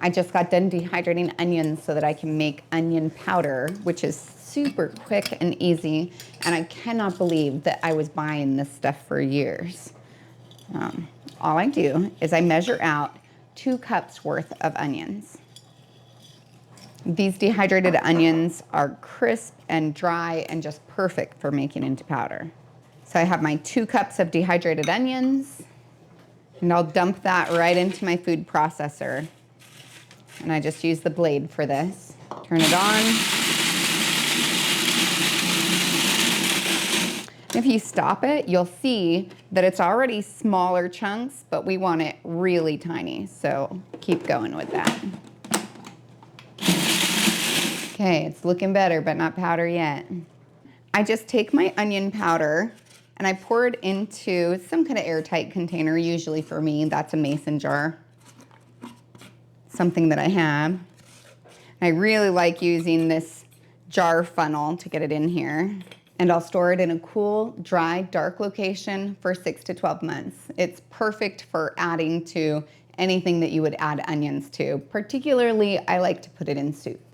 I just got done dehydrating onions so that I can make onion powder, which is super quick and easy. And I cannot believe that I was buying this stuff for years. All I do is I measure out 2 cups worth of onions. These dehydrated onions are crisp and dry and just perfect for making into powder. So I have my 2 cups of dehydrated onions, and I'll dump that right into my food processor. And I just use the blade for this. Turn it on. If you stop it, you'll see that it's already smaller chunks, but we want it really tiny. So keep going with that. Okay, it's looking better, but not powder yet. I just take my onion powder and I pour it into some kind of airtight container. Usually for me, that's a mason jar. Something that I have. I really like using this jar funnel to get it in here. And I'll store it in a cool, dry, dark location for 6 to 12 months. It's perfect for adding to anything that you would add onions to. Particularly, I like to put it in soup.